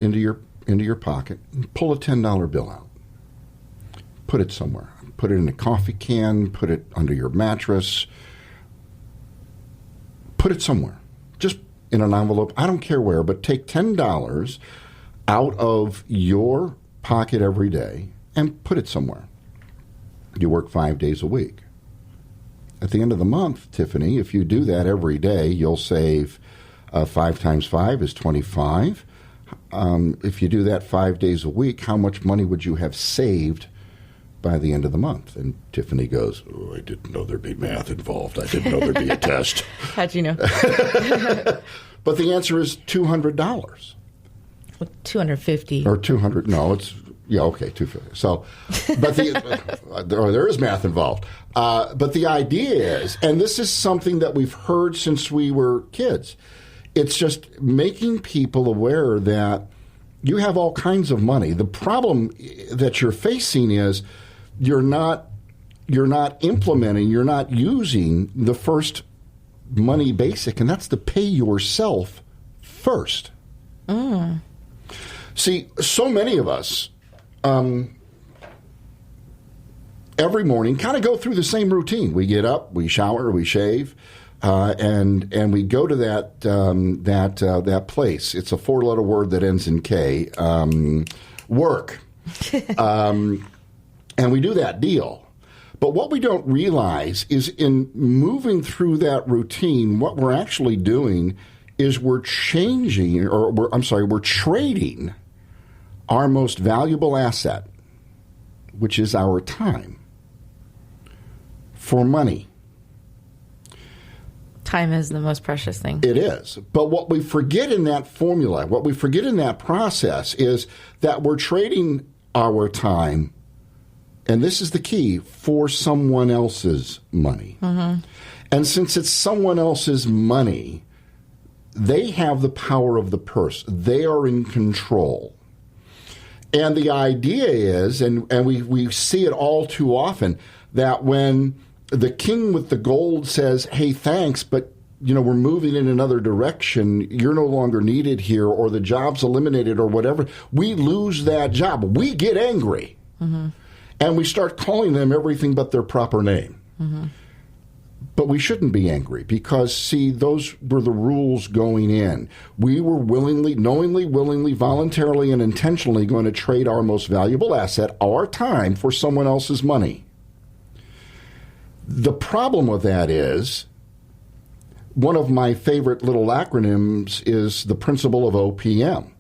into your pocket, and pull a $10 bill out. Put it somewhere. Put it in a coffee can, put it under your mattress. Put it somewhere. Just in an envelope. I don't care where, but take $10 out of your pocket every day and put it somewhere. You work 5 days a week. At the end of the month, Tiffany, if you do that every day, you'll save 5 times 5 is 25. If you do that 5 days a week, how much money would you have saved by the end of the month? And Tiffany goes, oh, I didn't know there'd be math involved. I didn't know there'd be a test. How'd you know? But the answer is $200. Well, $250. Or 200. No, it's, yeah, okay, 250. So, but there is math involved. But the idea is, and this is something that we've heard since we were kids, it's just making people aware that you have all kinds of money. The problem that you're facing is you're not implementing, you're not using the first money basic, and that's to pay yourself first. See, so many of us every morning kind of go through the same routine. We get up, we shower, we shave, and we go to that place. It's a 4-letter word that ends in K. Work, and we do that deal. But what we don't realize is in moving through that routine, what we're actually doing is we're trading our most valuable asset, which is our time, for money. Time is the most precious thing. It is. But what we forget in that formula, what we forget in that process is that we're trading our time, and this is the key, for someone else's money. Mm-hmm. And since it's someone else's money, they have the power of the purse. They are in control. And the idea is, and we see it all too often, that when the king with the gold says, hey, thanks, but we're moving in another direction, you're no longer needed here, or the job's eliminated, or whatever, we lose that job. We get angry. Mm-hmm. And we start calling them everything but their proper name. Mm-hmm. But we shouldn't be angry because, see, those were the rules going in. We were knowingly, willingly, voluntarily, and intentionally going to trade our most valuable asset, our time, for someone else's money. The problem with that is, one of my favorite little acronyms is the principle of OPM.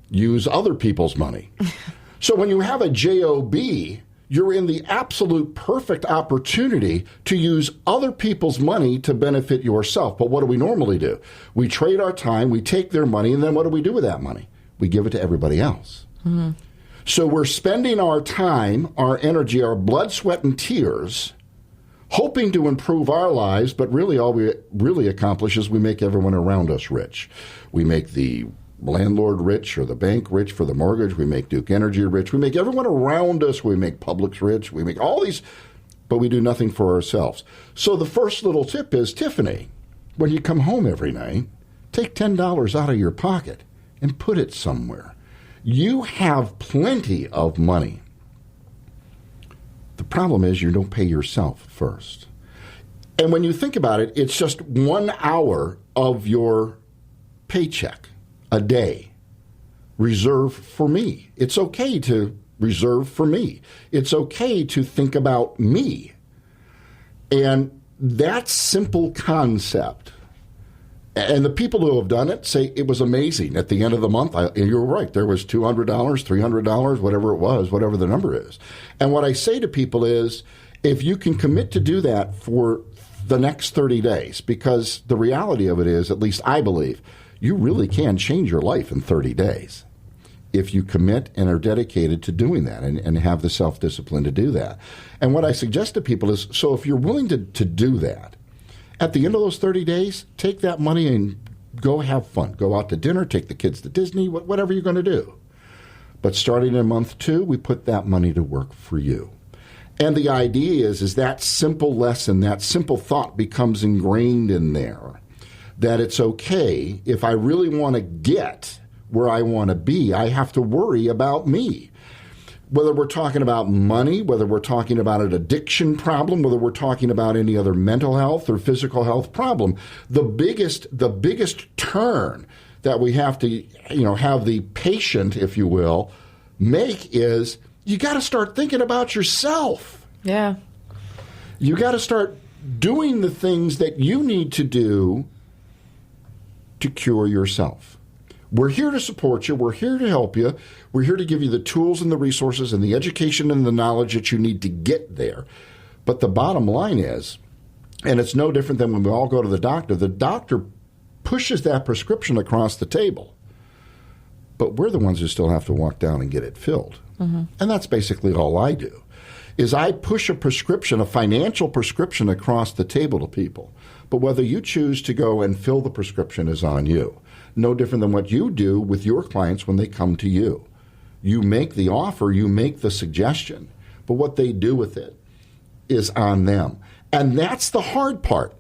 Use other people's money. So when you have a JOB, you're in the absolute perfect opportunity to use other people's money to benefit yourself. But what do we normally do? We trade our time, we take their money, and then what do we do with that money? We give it to everybody else. Mm-hmm. So we're spending our time, our energy, our blood, sweat, and tears, hoping to improve our lives, but really all we really accomplish is we make everyone around us rich. We make the landlord rich, or the bank rich for the mortgage. We make Duke Energy rich. We make everyone around us. We make Publix rich. We make all these, but we do nothing for ourselves. So the first little tip is, Tiffany, when you come home every night, take $10 out of your pocket and put it somewhere. You have plenty of money. The problem is you don't pay yourself first. And when you think about it, it's just 1 hour of your paycheck a day reserved for me. It's okay to reserve for me. It's okay to think about me. And that simple concept, and the people who have done it say it was amazing. At the end of the month, you're right, there was $200, $300, whatever it was, whatever the number is. And what I say to people is, if you can commit to do that for the next 30 days, because the reality of it is, at least I believe, you really can change your life in 30 days if you commit and are dedicated to doing that and have the self-discipline to do that. And what I suggest to people is, so if you're willing to do that, at the end of those 30 days, take that money and go have fun. Go out to dinner, take the kids to Disney, whatever you're going to do. But starting in month 2, we put that money to work for you. And the idea is that simple lesson, that simple thought becomes ingrained in there, that it's okay if I really want to get where I want to be. I have to worry about me. Whether we're talking about money, whether we're talking about an addiction problem, whether we're talking about any other mental health or physical health problem, the biggest turn that we have to, have the patient, if you will, make is you got to start thinking about yourself. Yeah. You got to start doing the things that you need to do to cure yourself. We're here to support you. We're here to help you. We're here to give you the tools and the resources and the education and the knowledge that you need to get there. But the bottom line is, and it's no different than when we all go to the doctor pushes that prescription across the table. But we're the ones who still have to walk down and get it filled. Mm-hmm. And that's basically all I do, is I push a prescription, a financial prescription across the table to people. But whether you choose to go and fill the prescription is on you. No different than what you do with your clients when they come to you. You make the offer, you make the suggestion, but what they do with it is on them. And that's the hard part.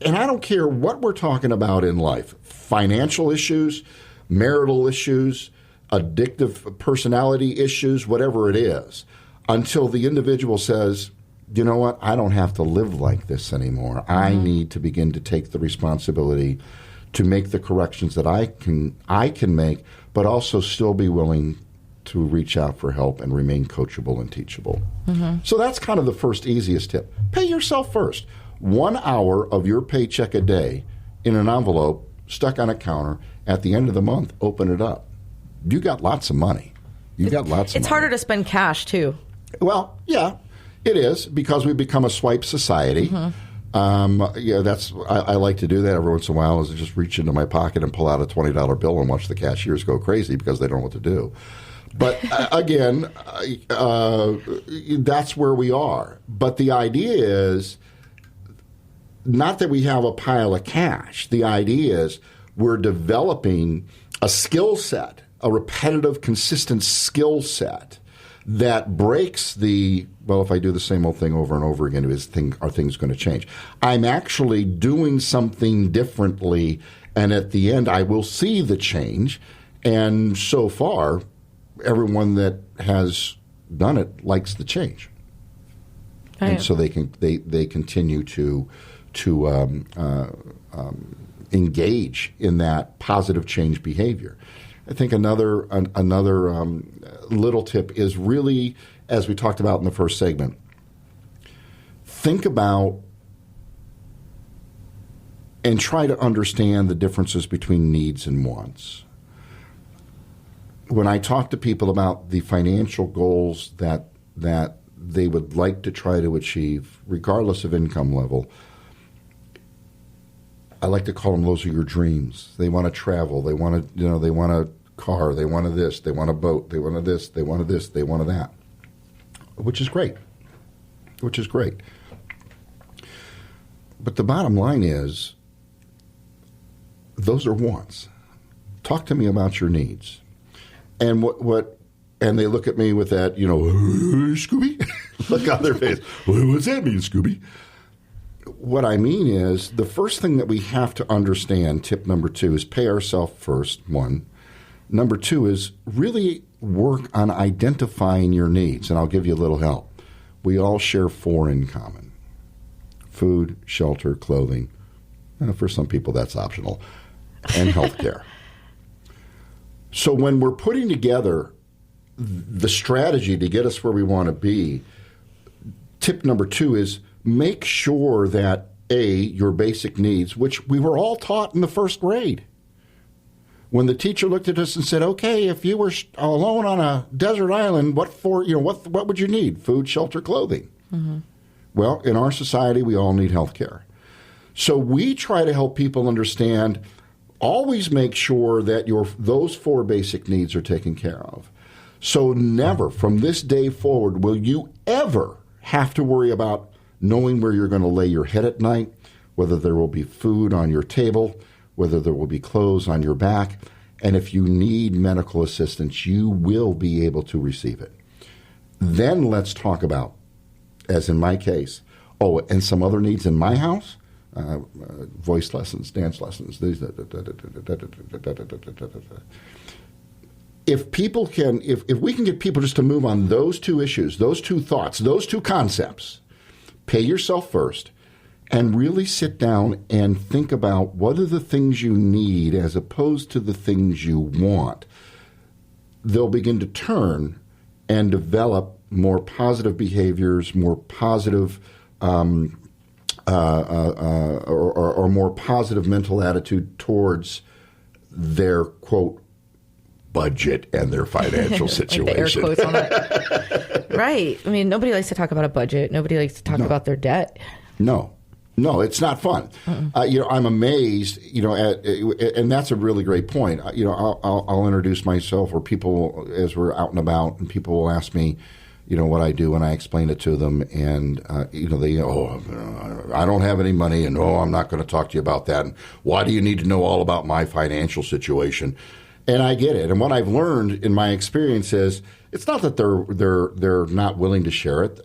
And I don't care what we're talking about in life, financial issues, marital issues, addictive personality issues, whatever it is, until the individual says, you know what, I don't have to live like this anymore. Mm-hmm. I need to begin to take the responsibility to make the corrections that I can make, but also still be willing to reach out for help and remain coachable and teachable. Mm-hmm. So that's kind of the first easiest tip. Pay yourself first. 1 hour of your paycheck a day in an envelope stuck on a counter. At the end of the month, open it up. You got lots of money. It's harder to spend cash, too. Well, yeah, it is, because we've become a swipe society. Mm-hmm. I like to do that every once in a while, is just reach into my pocket and pull out a $20 bill and watch the cashiers go crazy because they don't know what to do. But again, that's where we are. But the idea is not that we have a pile of cash. The idea is we're developing a skill set, a repetitive, consistent skill set that breaks the, well, if I do the same old thing over and over again, are things going to change? I'm actually doing something differently, and at the end I will see the change. And so far, everyone that has done it likes the change. Right. And so they continue to engage in that positive change behavior. I think another little tip is really, as we talked about in the first segment, think about and try to understand the differences between needs and wants. When I talk to people about the financial goals that they would like to try to achieve, regardless of income level, I like to call them, those are your dreams. They want to travel. They want to, they want a car. They want this. They want a boat. They want this. They want this. They want that. Which is great. But the bottom line is, those are wants. Talk to me about your needs. And and they look at me with that, Scooby? Look on their face. What's that mean, Scooby? What I mean is, the first thing that we have to understand, tip number 2, is pay ourselves first, 1. Number 2 is really work on identifying your needs, and I'll give you a little help. We all share 4 in common: food, shelter, clothing. For some people, that's optional, and health care. So when we're putting together the strategy to get us where we want to be, tip number 2 is make sure that, A, your basic needs, which we were all taught in the first grade. When the teacher looked at us and said, okay, if you were alone on a desert island, what would you need? Food, shelter, clothing. Mm-hmm. Well, in our society, we all need health care. So we try to help people understand, always make sure that those 4 basic needs are taken care of. So never, from this day forward, will you ever have to worry about knowing where you're going to lay your head at night, whether there will be food on your table, whether there will be clothes on your back. And if you need medical assistance, you will be able to receive it. Then let's talk about, as in my case, and some other needs in my house. voice lessons, dance lessons. If people can, if we can get people just to move on those two issues, those two thoughts, those two concepts, pay yourself first, and really sit down and think about what are the things you need as opposed to the things you want, they'll begin to turn and develop more positive behaviors, more positive or more positive mental attitude towards their, quote, budget and their financial situation. Like the air quotes on that. Right. I mean, nobody likes to talk about a budget. Nobody likes to talk about their debt. No, it's not fun. I'm amazed, and that's a really great point. I'll introduce myself, or people, as we're out and about, and people will ask me, what I do, and I explain it to them, and, they, I don't have any money, and, I'm not going to talk to you about that, and why do you need to know all about my financial situation? And I get it. And what I've learned in my experience is it's not that they're not willing to share it,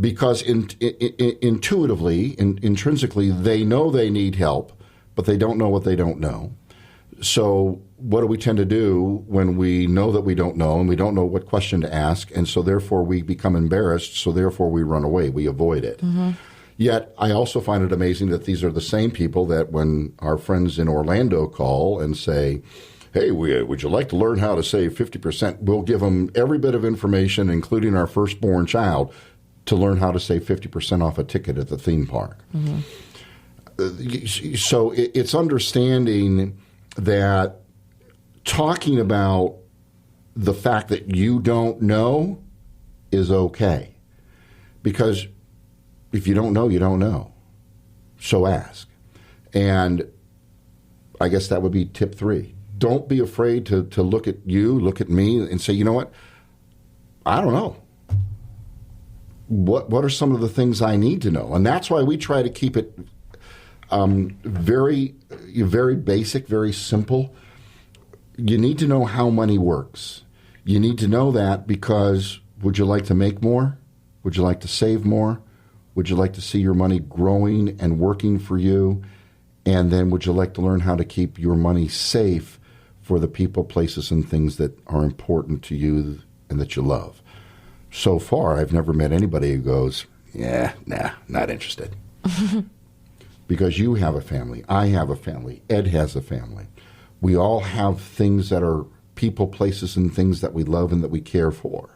because intuitively, intrinsically, they know they need help, but they don't know what they don't know. So what do we tend to do when we know that we don't know and we don't know what question to ask, and so therefore we become embarrassed, so therefore we run away, we avoid it. Mm-hmm. Yet I also find it amazing that these are the same people that when our friends in Orlando call and say, hey, would you like to learn how to save 50%? We'll give them every bit of information, including our firstborn child, to learn how to save 50% off a ticket at the theme park. Mm-hmm. So it's understanding that talking about the fact that you don't know is okay. Because if you don't know, you don't know. So ask. And I guess that would be tip 3. Don't be afraid to look at you, look at me, and say, you know what? I don't know. What are some of the things I need to know? And that's why we try to keep it very, very basic, very simple. You need to know how money works. You need to know that because would you like to make more? Would you like to save more? Would you like to see your money growing and working for you? And then would you like to learn how to keep your money safe for the people, places, and things that are important to you and that you love? So far, I've never met anybody who goes, not interested. Because you have a family, I have a family, Ed has a family. We all have things that are people, places, and things that we love and that we care for.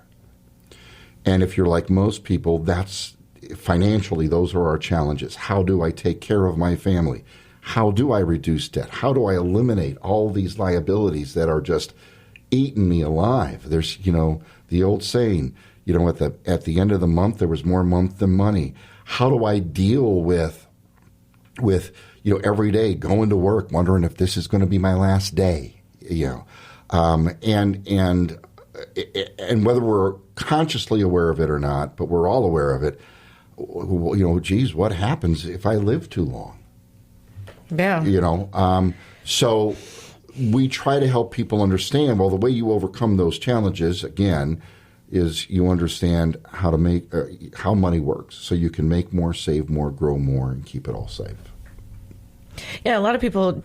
And if you're like most people, that's financially, those are our challenges. How do I take care of my family? How do I reduce debt? How do I eliminate all these liabilities that are just eating me alive? There's, the old saying, at the end of the month, there was more month than money. How do I deal with every day going to work, wondering if this is going to be my last day, and whether we're consciously aware of it or not, but we're all aware of it. Geez, what happens if I live too long? Yeah. So we try to help people understand, well, the way you overcome those challenges, again, is you understand how to make how money works, so you can make more, save more, grow more, and keep it all safe. Yeah, a lot of people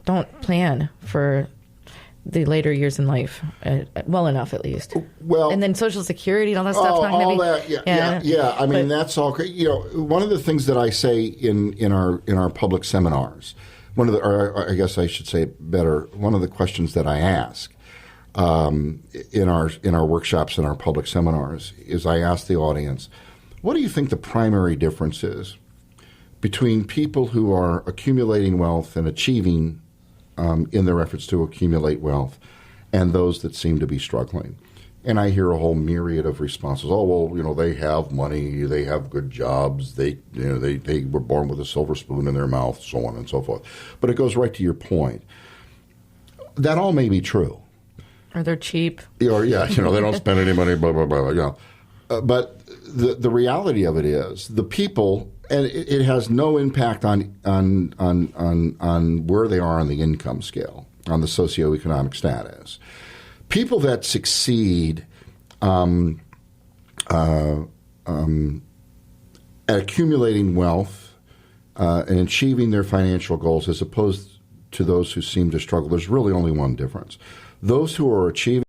don't plan for the later years in life, well enough at least. Well, and then Social Security and all that stuff. All that, yeah. I mean, that's all. One of the things that I say in our public seminars, or I guess I should say it better, one of the questions that I ask in our workshops and our public seminars is I ask the audience, what do you think the primary difference is between people who are accumulating wealth and achieving in their efforts to accumulate wealth and those that seem to be struggling? And I hear a whole myriad of responses. Oh, well, they have money, they have good jobs, they were born with a silver spoon in their mouth, so on and so forth. But it goes right to your point. That all may be true. Or they're cheap. Or, they don't spend any money, blah, blah, blah, But the reality of it is the people, and it has no impact on where they are on the income scale, on the socioeconomic status. People that succeed at accumulating wealth and achieving their financial goals as opposed to those who seem to struggle, there's really only one difference. Those who are achieving